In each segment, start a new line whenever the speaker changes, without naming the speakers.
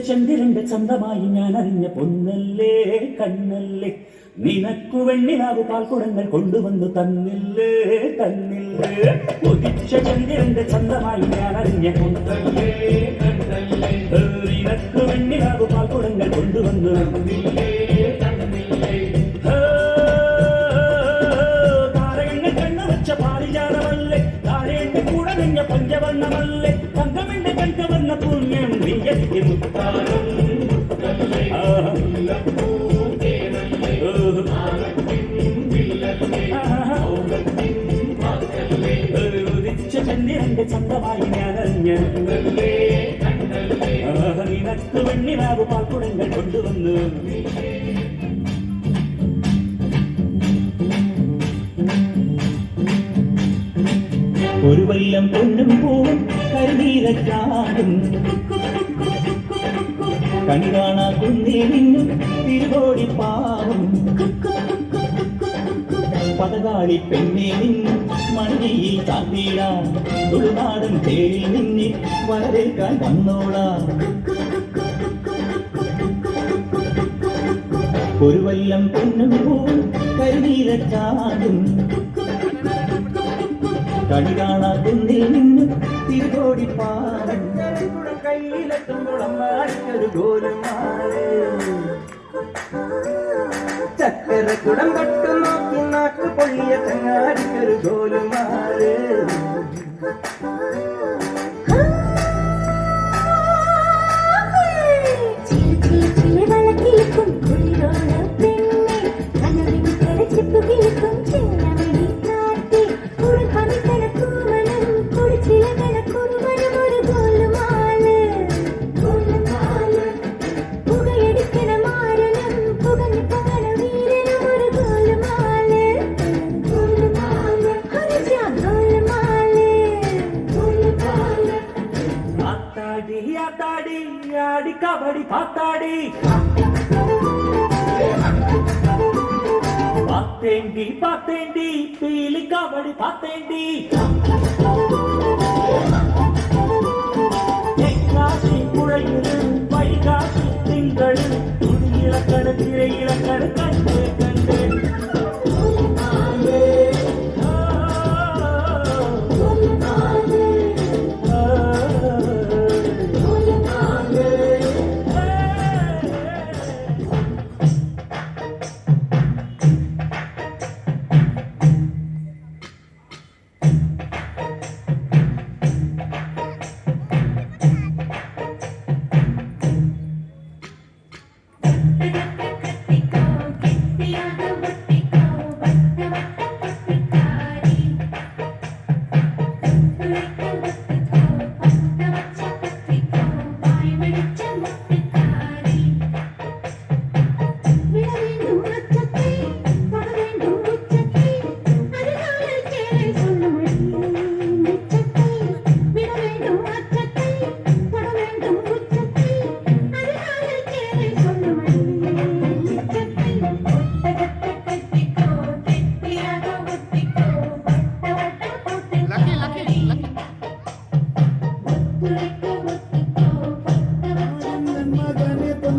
ചന്ദ്രന്റെ ചന്തമായി ഞാൻ അറിഞ്ഞ പൊന്നല്ലേ കണ്ണല്ലേ നിനക്കു വെണ്ണിലാവു പാൽക്കുടങ്ങൾ കൊണ്ടുവന്നു തന്നില്ലേ തന്നില്ലേ ഉദിച്ച ചന്ദ്രന്റെ ചന്തമായി ഞാൻ അറിഞ്ഞ പൊന്നല്ലേ കണ്ണല്ലേ നിനക്കു വെണ്ണിലാവു പാൽക്കുടങ്ങൾ കൊണ്ടുവന്നു തന്നില്ലേ തന്നില്ലേ താരകങ്ങൾ കണ്ണു വെച്ച പാരിജാതമല്ലേ താരേന്റെ കൂടെ നിഞ്ഞ പഞ്ചവർണ്ണമല്ലേ തങ്കമെന്റെ കൺകവർണ്ണ പുണ്യം നീയത്തിക്ക് മുത്താരം ഉദിച്ച ചന്ദ്രന്റെ ചന്തമായി ഞാനറിഞ്ഞ നിനക്ക് വെണ്ണിലാവു പാൽക്കുടങ്ങൾ കൊണ്ടുവന്നു ഒരു വല്ലം പൊന്നും പൂവും കരിനീലക്കാടും കണി കാണാ കുന്നേ നിന്നും തിരുകോടി പാവും പതകാളി പെണ്ണേ നിന്നും മണിയിൽ ചാത്തിയിടാം ഉൾനാടൻ തേരിൽ നിന്നെ വരവേൽക്കാൻ വന്നോളാം ഒരു വല്ലം പൊന്നും പൂവും കരിനീലക്കാടും കണി കാണാ കുന്നിൽ നിന്നും തിരുകോടി പാവം കയ്യിലെത്തുമ്പോഴും ഗോലുമാലേ ചക്കരക്കുടം തൊട്ടു നോക്കി നാക്ക് പൊള്ളിയ ചങ്ങാടിക്കൊരു ഗോലുമാലേ ஆடி கபடி பாத்தாடி பாத்தேண்டி பாத்தேண்டி பீலி கபடி பாத்தேண்டி காசி குழையிரு வைகாசி திங்கள் துணி இலக்கண திரை இலக்கண கண்டு கண்டு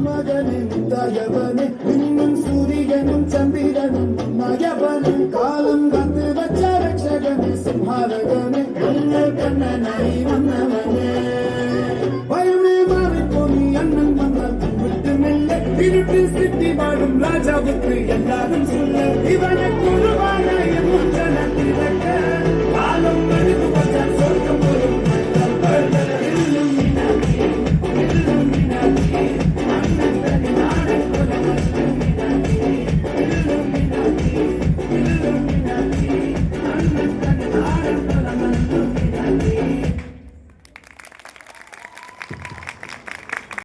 மகனே இன்னும் சூரியனும் சந்திரனும் மயவனும் காலம் காத்து வச்ச ரட்சகனே சிம்ஹாரகனே கண்ணனாய் வந்தவனே பயமே மாறிப்போனி அண்ணன் வந்தால் விட்டு மெல்ல இருட்டில் சிட்டி வாடும் ராஜாவுக்கு எல்லாரும் சொல்ல இவனை குருவா